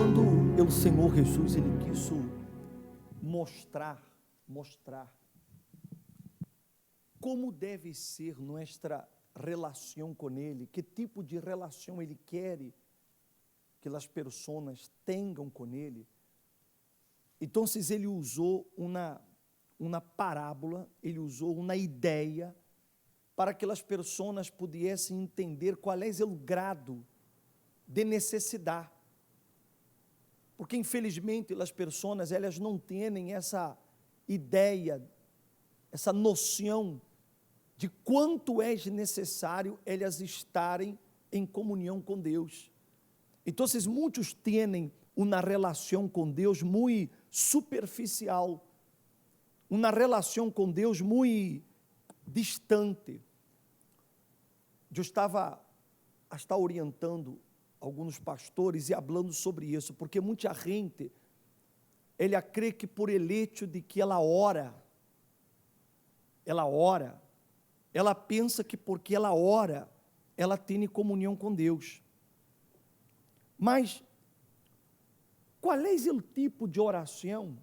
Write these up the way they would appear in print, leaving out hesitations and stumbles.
quando o Senhor Jesus, Ele quis mostrar como deve ser nossa relação com Ele, que tipo de relação Ele quer que as pessoas tenham com Ele. Então, Ele usou uma parábola, Ele usou uma ideia para que as pessoas pudessem entender qual é o grado de necessidade. Porque, infelizmente, as pessoas, elas não têm essa ideia, essa noção de quanto é necessário elas estarem em comunhão com Deus. Então, muitos têm uma relação com Deus muito superficial, uma relação com Deus muito distante. Eu estava orientando alguns pastores e falando sobre isso, porque muita gente, ela crê que por el hecho de que ela ora, ela pensa que porque ela ora, ela tem comunhão com Deus. Mas, qual é o tipo de oração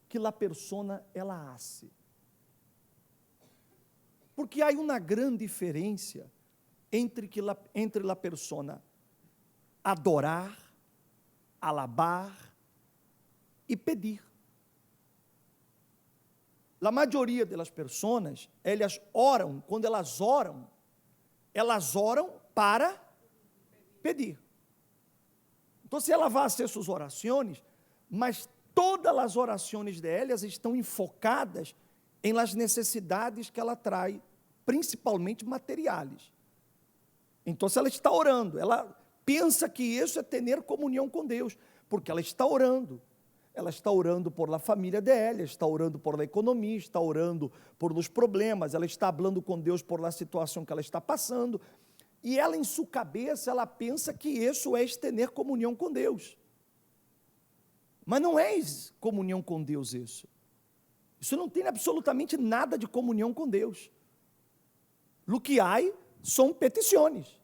que a pessoa ela hace? Porque há uma grande diferença entre a pessoa adorar, alabar e pedir. A maioria das pessoas, elas oram, quando elas oram para pedir. Então, se ela vai fazer suas orações, mas todas as orações delas estão enfocadas em las necessidades que ela traz, principalmente materiais. Então, se ela está orando, ela pensa que isso é ter comunhão com Deus, porque ela está orando. Ela está orando por la família dela, está orando por la economia, está orando por os problemas, ela está falando com Deus por la situação que ela está passando, e ela em sua cabeça, ela pensa que isso é ter comunhão com Deus. Mas não é comunhão com Deus isso. Isso não tem absolutamente nada de comunhão com Deus. O que há são petições.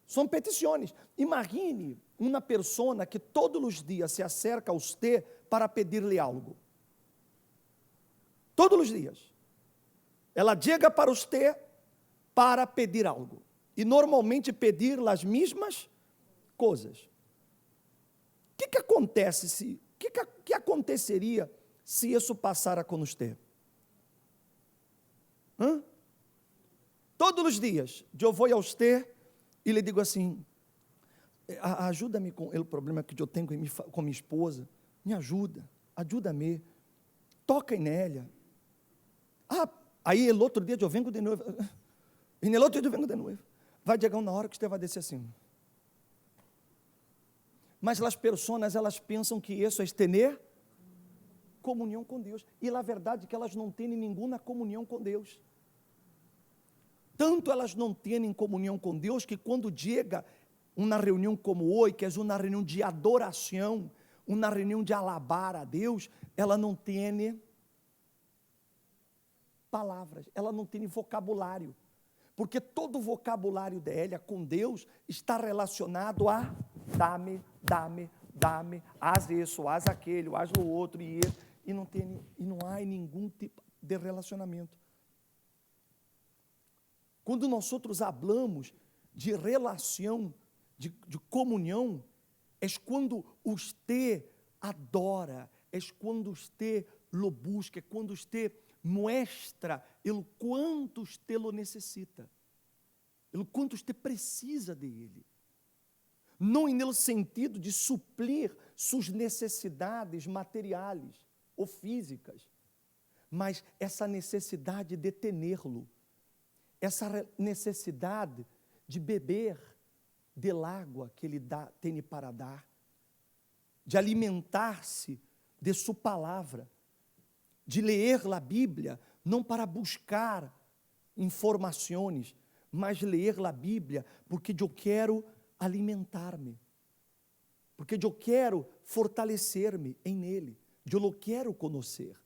São petições. Imagine uma pessoa que todos os dias se acerca a você para pedir-lhe algo. Todos os dias. Ela chega para você para pedir algo. E normalmente pedir as mesmas coisas. O que acontece que aconteceria se isso passara com você? Todos os dias, eu vou a você e lhe digo assim: ajuda-me com o problema que eu tenho com minha esposa, me ajuda-me, toca nela. Aí, o outro dia eu venho de novo, e no outro dia eu venho de novo. Vai chegar uma hora que você vai descer assim. Mas as pessoas, elas pensam que isso é ter comunhão com Deus, e a verdade é que elas não têm nenhuma comunhão com Deus. Tanto elas não têm comunhão com Deus, que quando chega uma reunião como hoje, que é uma reunião de adoração, uma reunião de alabar a Deus, ela não tem palavras, ela não tem vocabulário, porque todo o vocabulário dela com Deus está relacionado a dá-me, haz isso, haz aquele, haz o outro, e não há nenhum tipo de relacionamento. Quando nós hablamos de relação, de comunhão, é quando você adora, é quando você lo busca, é quando você mostra o quanto você lo necessita, o quanto você precisa dele. Não no sentido de suprir suas necessidades materiais ou físicas, mas essa necessidade de tê-lo, essa necessidade de beber da água que Ele tem para dar, de alimentar-se de sua palavra, de ler a Bíblia, não para buscar informações, mas ler a Bíblia porque eu quero alimentar-me, porque eu quero fortalecer-me em Ele, eu o quero conhecer.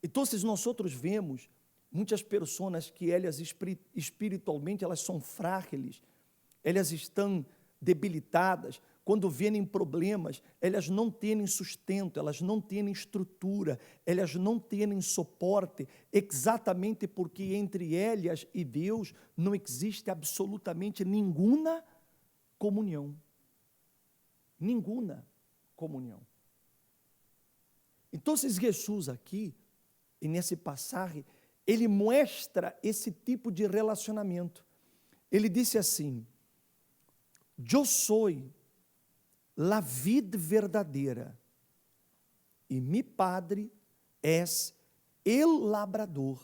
Então, nós vemos muitas pessoas que elas espiritualmente elas são frágeis, elas estão debilitadas, quando vêm problemas, elas não têm sustento, elas não têm estrutura, elas não têm suporte, exatamente porque entre elas e Deus não existe absolutamente nenhuma comunhão. Nenhuma comunhão. Então, Jesus aqui, e nesse passagem, ele mostra esse tipo de relacionamento. Ele disse assim: eu sou la vida verdadeira, e mi Padre es el labrador.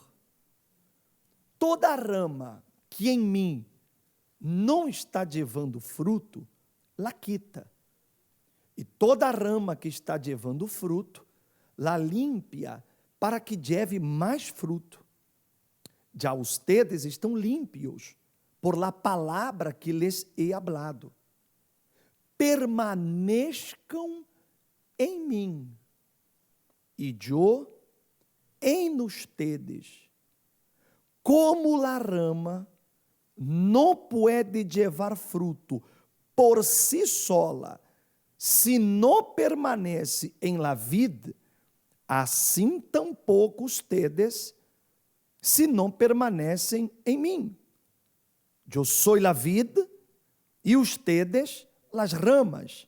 Toda rama que em mim não está levando fruto, la quita. E toda rama que está levando fruto, la limpia, para que lleve mais fruto. Já ustedes estão limpios por la palavra que les he hablado. Permanezcam em mim, e eu em ustedes. Como la rama não pode levar fruto por si sola, se não permanece em la vid, assim tampouco ustedes, se não permanecem em mim. Eu sou la vid, e ustedes las ramas.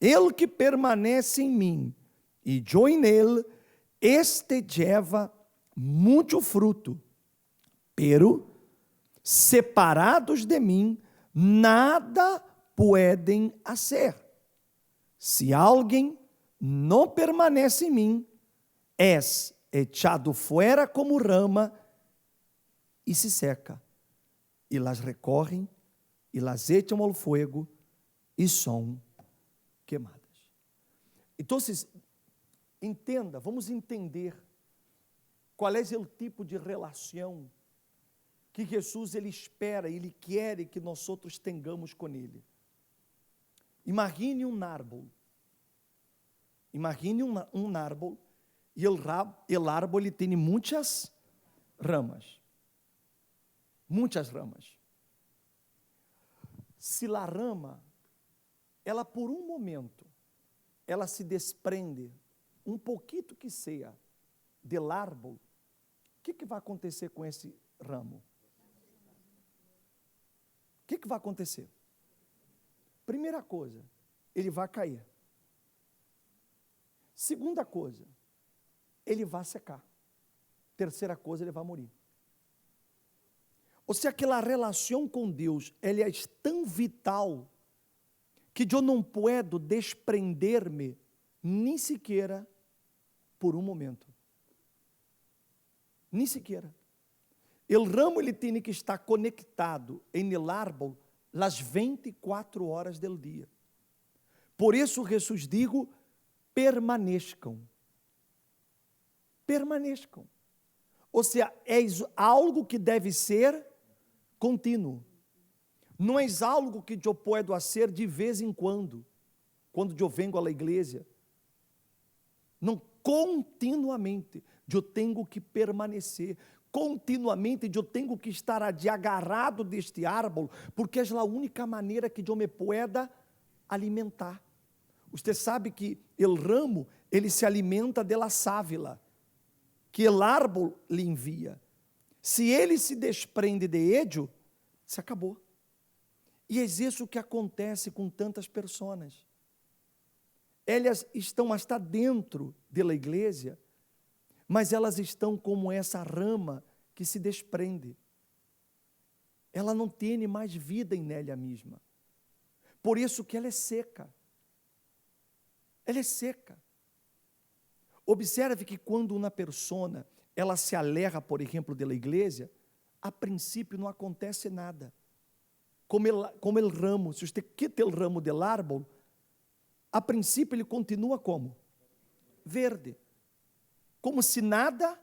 El que permanece em mim, e eu em ele, este lleva muito fruto. Pero, separados de mim, nada podem fazer. Se alguém não permanece em mim, és echado fuera como rama e se seca. E las recorrem, e las echam ao fogo, e são queimadas. Então, entenda, vamos entender qual é o tipo de relação que Jesus ele espera, ele quer que nós outros tenhamos com ele. Imagine um árvore. Imagine um árvore, e o árvore ele tem muitas ramas. Muitas ramas. Se a rama, ela por um momento, ela se desprende, um pouquinho que seja, do árvore, o que vai acontecer com esse ramo? O que vai acontecer? Primeira coisa, ele vai cair. Segunda coisa, ele vai secar. Terceira coisa, ele vai morrer. Ou seja, aquela relação com Deus, ela é tão vital que eu não posso desprender-me nem sequer por um momento. Nem sequer. O ramo ele tem que estar conectado em el árbol as 24 horas do dia. Por isso Jesus digo, permaneçam. Permaneçam. Ou seja, é algo que deve ser contínuo. Não é algo que eu posso fazer de vez em quando eu venho à igreja. Não, continuamente eu tenho que permanecer. Continuamente eu tenho que estar agarrado deste árvore, porque é a única maneira que eu me pueda alimentar. Você sabe que o ramo, ele se alimenta da sávila, que o árvore lhe envia. Se ele se desprende de ello, se acabou. E é isso que acontece com tantas pessoas. Elas estão hasta dentro da igreja, mas elas estão como essa rama que se desprende. Ela não tem mais vida em ela mesma. Por isso que ela é seca. Ela é seca. Observe que quando uma pessoa, ela se aleja, por exemplo, da igreja, a princípio não acontece nada. Como o ramo, se você quita o ramo do árvore, a princípio ele continua como? Verde. Como se nada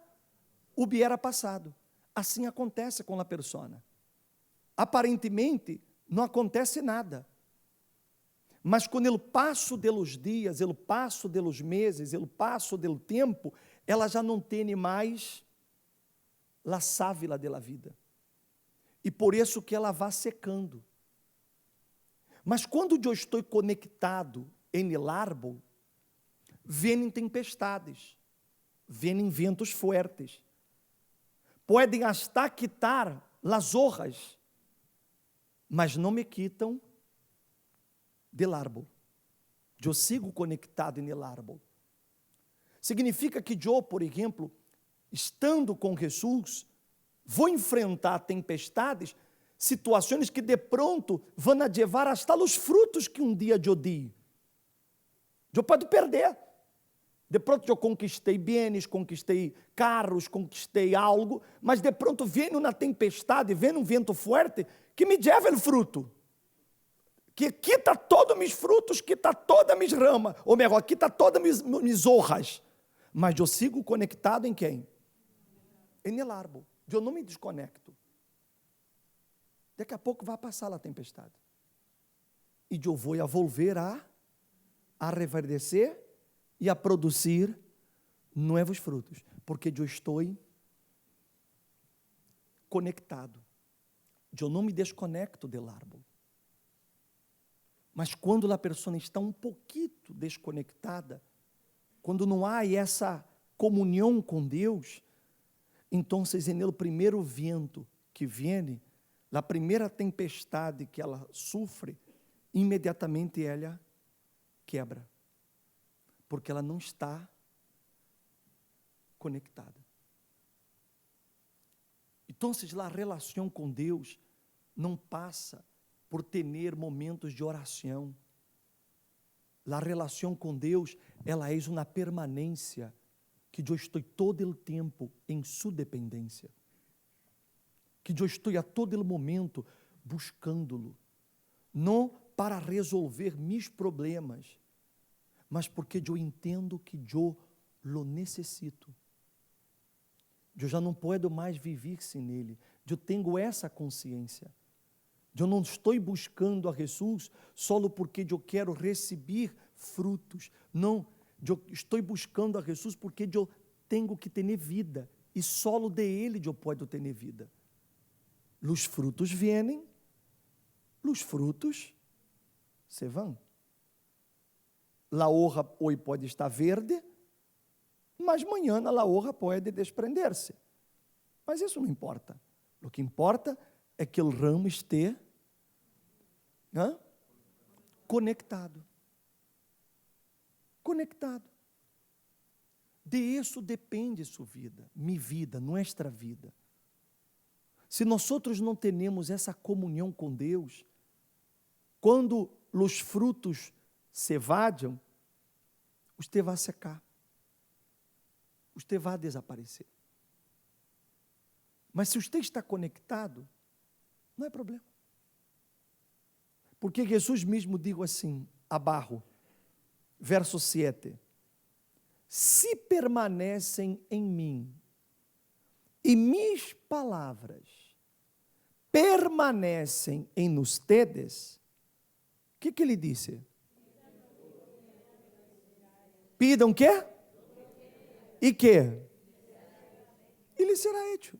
hubiera passado. Assim acontece com a pessoa. Aparentemente, não acontece nada. Mas com o passo dos dias, o passo dos meses, o passo do tempo, ela já não tem mais a sávila da vida. E por isso que ela vai secando. Mas quando eu estou conectado em el árbol, vêm tempestades, vêm ventos fortes, podem hasta quitar as hojas, mas não me quitam del árbol. Eu sigo conectado en el árbol. Significa que eu, por exemplo, estando com Jesus, vou enfrentar tempestades, situações que de pronto vão levar hasta os frutos que um dia eu di. Eu posso perder. De pronto eu conquistei bens, conquistei carros, conquistei algo, mas de pronto vem uma tempestade, vem um vento forte que me leva o fruto. Que quita todos meus frutos, quita todas minhas ramas, ou melhor, quita todas minhas hojas. Mas eu sigo conectado em quem? Em el árbol. Eu não me desconecto. Daqui a pouco vai passar a tempestade. E eu vou volver a reverdecer e a produzir novos frutos, porque eu estou conectado. Eu não me desconecto do árbol. Mas quando a pessoa está um pouquinho desconectada, quando não há essa comunhão com Deus, então, no primeiro vento que vem, na primeira tempestade que ela sofre, imediatamente ela quebra, porque ela não está conectada. Então, a relação com Deus não passa por ter momentos de oração. A relação com Deus, ela é uma permanência, que eu estou todo o tempo em sua dependência, que eu estou a todo momento buscando-lo, não para resolver meus problemas, mas porque eu entendo que eu lo necessito. Eu já não posso mais viver sem ele. Eu tenho essa consciência. Eu não estou buscando a Jesus só porque eu quero receber frutos. Não, eu estou buscando a Jesus porque eu tenho que ter vida. E só de Ele eu posso ter vida. Os frutos vêm, os frutos se vão. A hoja hoje pode estar verde, mas amanhã a hoja pode desprender-se. Mas isso não importa. O que importa é que o ramo esteja conectado. Conectado. De isso depende sua vida, minha vida, nossa vida. Se nós não temos essa comunhão com Deus, quando os frutos se vadiam, você vai secar, você vai desaparecer. Mas se você está conectado, não é problema. Porque Jesus mesmo diz assim, abaixo, verso 7, se permanecem em mim, e minhas palavras permanecem em ustedes, o que ele disse? Pidam o quê? E quê? E lhe será hecho.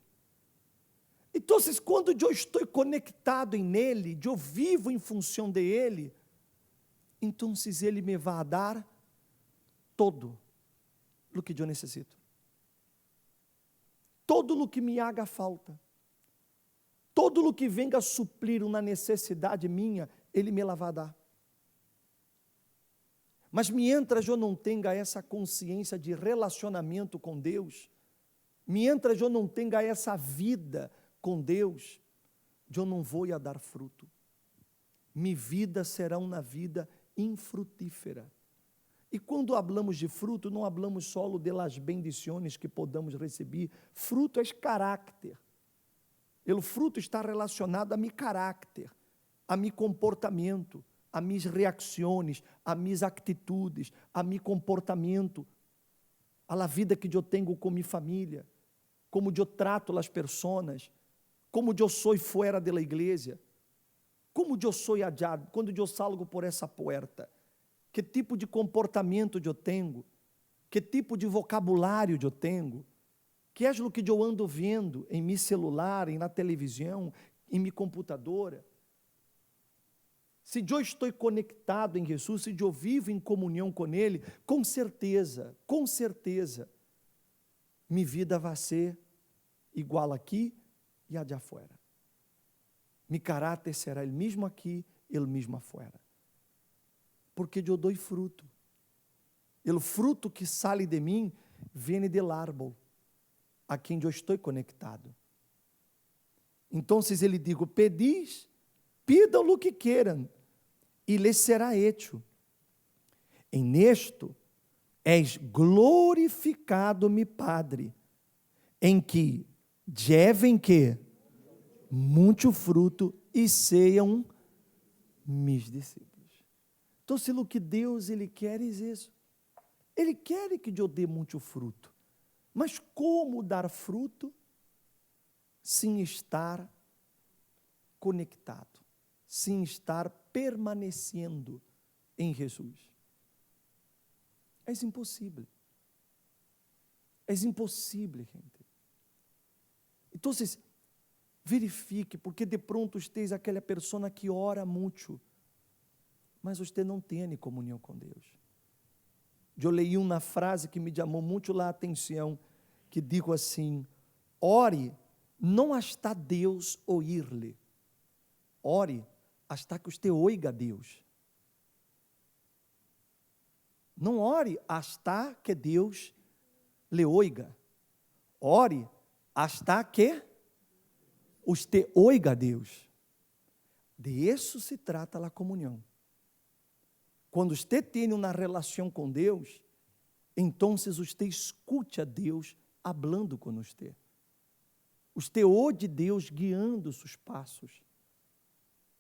Então, quando eu estou conectado nele, eu vivo em função de ele, então ele me vai dar todo o que eu necessito. Todo o que me haga falta. Todo o que venga a suprir uma necessidade minha, ele me vai dar. Mas mientras eu não tenha essa consciência de relacionamento com Deus, mientras eu não tenha essa vida com Deus, eu não vou a dar fruto. Minha vida será uma vida infrutífera. E quando hablamos de fruto, não hablamos só de las bendiciones que podamos receber. Fruto é caráter. O fruto está relacionado a meu caráter, a meu comportamento, a minhas reações, a minhas atitudes, a meu comportamento, a la vida que eu tenho com minha família, como eu trato as pessoas, como eu sou fora da igreja, como eu sou allá, quando eu salgo por essa porta, que tipo de comportamento eu tenho, que tipo de vocabulário eu tenho, que é o que eu ando vendo em meu celular, na televisão, em minha computadora. se eu estou conectado em Jesus, se eu vivo em comunhão com Ele, com certeza, minha vida vai ser igual aqui e a de afuera. Meu caráter será o mesmo aqui e o mesmo afuera. Porque eu dou fruto. O fruto que sai de mim vem do árbol a quem eu estou conectado. Então, ele digo, pedis, pidam o que queiram, e lhes será hecho. Em esto és glorificado, mi Padre, em que lleven que muito fruto e sejam meus discípulos. Então, se o que Deus Ele quer é isso. Ele quer que eu dê muito fruto. Mas como dar fruto sem estar conectado, sem estar permanecendo em Jesus? É impossível. É impossível, gente. Então, verifique, porque de pronto esteja aquela pessoa que ora muito, mas você não tem comunhão com Deus. Eu li uma frase que me chamou muito a atenção, que digo assim: ore não hasta Deus ouvir-lhe, ore hasta que você oiga a Deus. Não ore hasta que Deus lhe oiga, ore hasta que você oiga a Deus. De isso se trata a comunhão. Quando você tem uma relação com Deus, então você escute a Deus falando com você. Você ouve Deus guiando seus passos.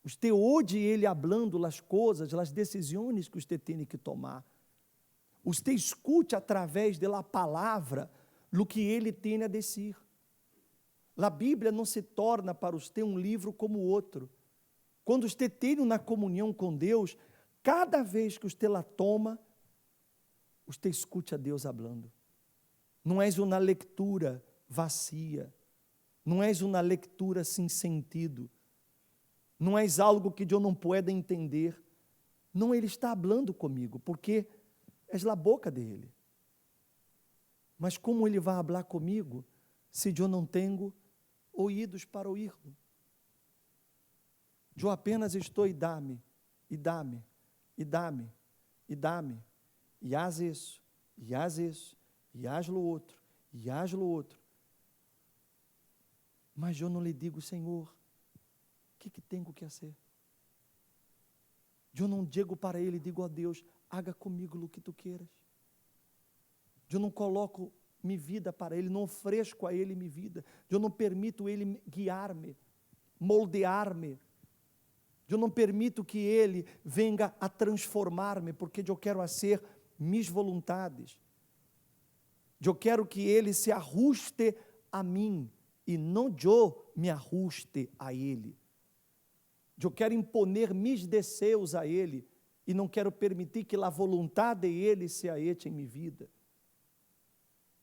Você ouve Ele falando as coisas, as decisões que você tem que tomar. Você escute através da palavra o que Ele tem a dizer. A Bíblia não se torna para você um livro como outro. Quando você tem uma comunhão com Deus, cada vez que você la toma, você escute a Deus falando. Não é uma leitura vazia, não é uma leitura sem sentido, não é algo que eu não pueda entender. Não, Ele está falando comigo, porque és a boca dele. Mas como Ele vai falar comigo, se eu não tenho ouvidos para ouvir-lo? Eu apenas estou e dá-me, e dá-me, e dá-me, e dá-me, e haz isso, e haz isso, e haz lo outro, e haz lo outro. Mas eu não lhe digo, Senhor, o que tenho que fazer? Eu não digo para Ele, digo a Deus, haga comigo o que tu queiras. Eu não coloco minha vida para Ele, não ofereço a Ele minha vida. Eu não permito Ele guiar-me, moldear-me. Eu não permito que Ele venha a transformar-me, porque eu quero fazer minhas vontades. Eu quero que Ele se ajuste a mim, e não eu me ajuste a Ele. Eu quero imponer meus desejos a Ele, e não quero permitir que a vontade de Ele seja hecha em minha vida.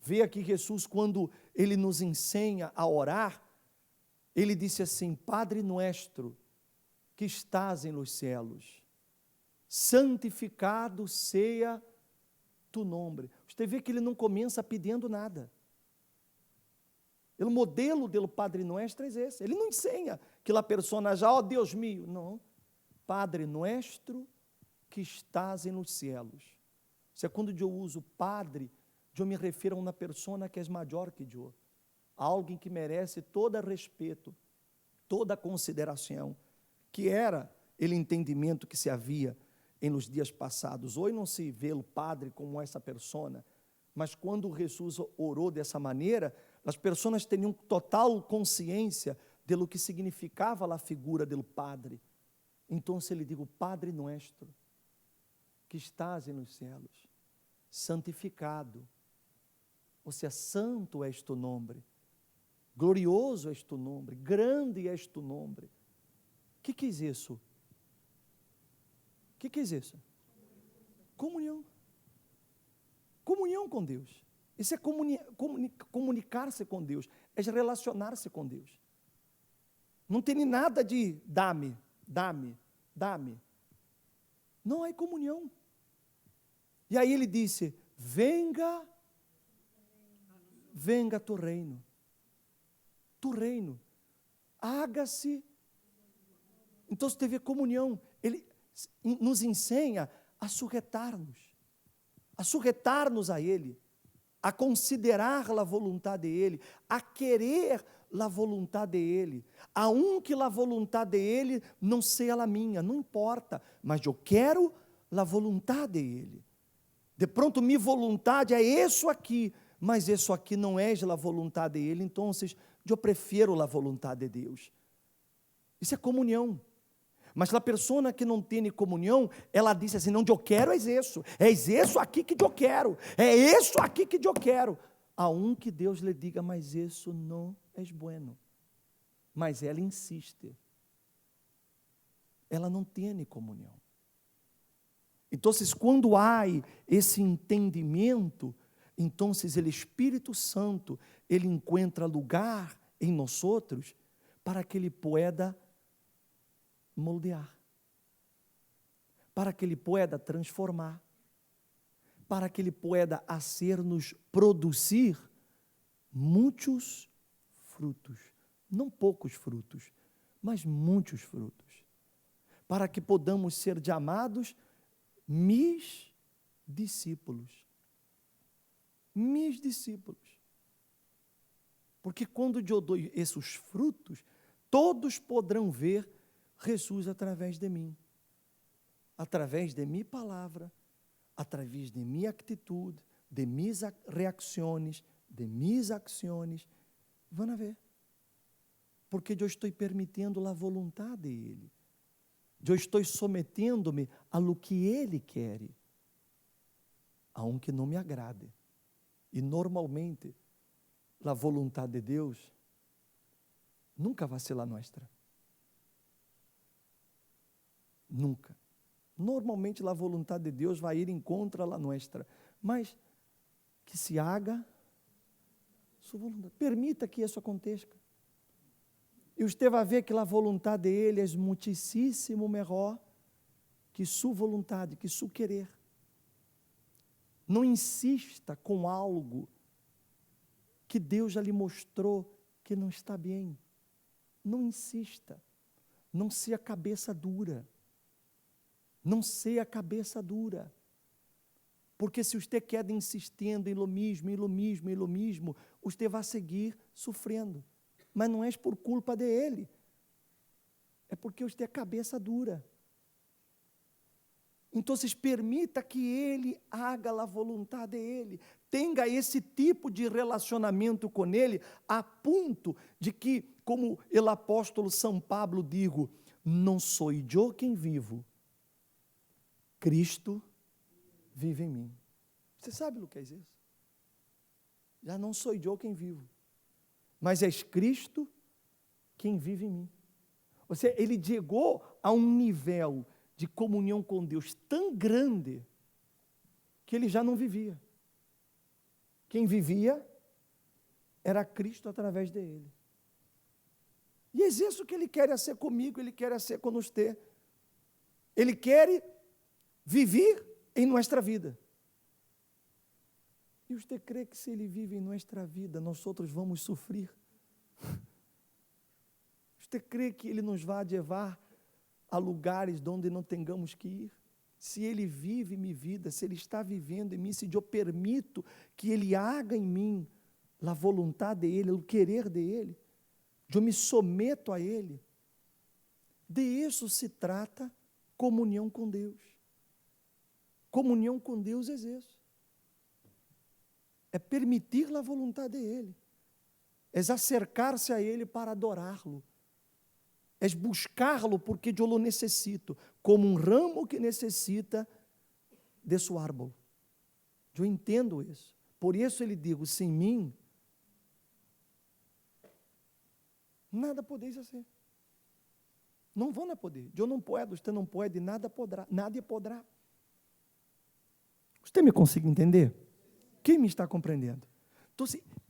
Vê aqui Jesus, quando Ele nos ensina a orar, Ele disse assim: Padre nuestro, que estás em los cielos, santificado seja tu nome. Você vê que Ele não começa pedindo nada. O modelo do Padre Nuestro é esse. Ele não ensina que a pessoa já, Deus mío, não. Padre Nuestro, que estás em los cielos. Isso é quando eu uso Padre, eu me refiro a uma pessoa que é maior que eu, alguém que merece todo respeito, toda consideração, que era o entendimento que se havia em los dias passados. Hoje não se vê o Padre como essa pessoa, mas quando Jesus orou dessa maneira, as pessoas tinham total consciência de lo que significava a figura do Padre. Então, se ele digo, Padre Nuestro, que estás nos céus, santificado, ou seja, santo és tu nome, glorioso és tu nome, grande és tu nome. O que é isso? O que é isso? Comunhão. Comunhão com Deus. Isso é comunicar-se com Deus, é relacionar-se com Deus. Não tem nada de dá-me, dá-me, dá-me. Não há comunhão. E aí ele disse, venga tu reino. Tu reino. Haga-se. Então você teve comunhão. Ele nos ensina a sujeitar-nos a Ele, a considerar a vontade dEle, a querer a vontade dEle, aunque a vontade dEle não seja a minha, não importa, mas eu quero a vontade dEle. De pronto, minha vontade é isso aqui, mas isso aqui não é a vontade dEle, então eu prefiro a vontade de Deus. Isso é comunhão. Mas a pessoa que não tem comunhão, ela diz assim, não, eu quero é isso aqui que eu quero, é isso aqui que eu quero. Aunque Deus lhe diga, mas isso não é bueno. Mas ela insiste. Ela não tem comunhão. Então, quando há esse entendimento, então, o Espírito Santo, ele encontra lugar em nós outros, para que ele pueda moldear, para que ele pueda transformar, para que ele pueda hacer-nos produzir muitos frutos, não poucos frutos, mas muitos frutos, para que podamos ser chamados mis discípulos. Mis discípulos. Porque quando eu dou esses frutos, todos poderão ver Jesus através de mim, através de minha palavra, através de minha atitude, de minhas reações, de minhas ações. Vão ver. Porque eu estou permitindo a vontade dele. Eu estou sometendo-me a lo que ele quer, aunque não me agrade. E normalmente, a vontade de Deus nunca vai ser a nossa. Nunca. Normalmente a vontade de Deus vai ir em contra a nossa, mas que se haga sua vontade. Permita que isso aconteça. E você vai ver que a vontade dele é muitíssimo melhor que sua vontade, que seu querer. Não insista com algo que Deus já lhe mostrou que não está bem. Não insista. Não seja cabeça dura. Não seja cabeça dura. Porque se você quer insistindo em lo mesmo, você vai seguir sofrendo. Mas não é por culpa dele. É porque você é cabeça dura. Então, permita que ele haga a vontade dele. Tenha esse tipo de relacionamento com ele, a ponto de que, como o apóstolo São Pablo digo, não sou eu quem vivo, Cristo vive em mim. Você sabe o que é isso? Já não sou eu quem vivo, mas é Cristo quem vive em mim. Ou seja, ele chegou a um nível de comunhão com Deus tão grande, que ele já não vivia. Quem vivia era Cristo através dele. E é isso que ele quer ser comigo, ele quer ser com você. Ele quer viver em nossa vida. E você crê que se ele vive em nossa vida, nós outros vamos sofrer? Você crê que ele nos vai levar a lugares onde não tengamos que ir? Se ele vive minha vida, se ele está vivendo em mim, se eu permito que ele haga em mim a vontade dele, o querer dele, eu me someto a ele. De isso se trata comunhão com Deus. Comunhão com Deus é isso. É permitir a vontade dele. É acercar-se a ele para adorá-lo. É buscá-lo porque eu o necessito, como um ramo que necessita de seu árvore. Eu entendo isso. Por isso ele digo, sem mim, nada podeis fazer. Não vão poder. Eu não posso, você não pode, nada poderá. Você me consegue entender? Quem me está compreendendo? Então,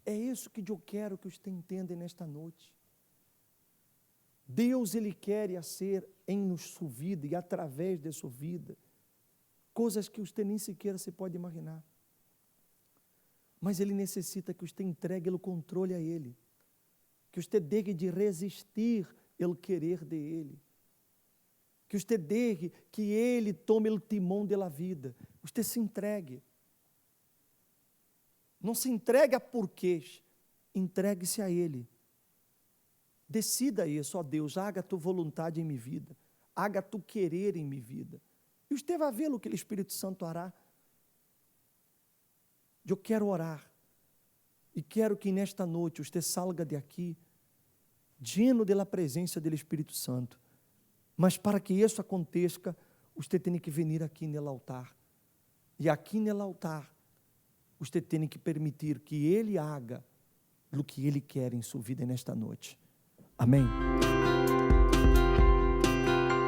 é isso que eu quero que você entenda nesta noite. Deus, ele quer ser em sua vida e através de sua vida coisas que você nem sequer se pode imaginar. Mas Ele necessita que você entregue o controle a Ele, que você deixe de resistir ao querer de Ele, que você deixe que Ele tome o timão da vida, você se entregue. Não se entregue a porquês, entregue-se a Ele. Decida isso, ó Deus, haga a tua vontade em minha vida, haga tu querer em minha vida. E você vai ver o que o Espírito Santo hará. Eu quero orar, e quero que nesta noite você salga de aqui, lleno da presença do Espírito Santo. Mas para que isso aconteça, você tem que vir aqui no altar. E aqui no altar, você tem que permitir que Ele haga o que Ele quer em sua vida nesta noite. Amém?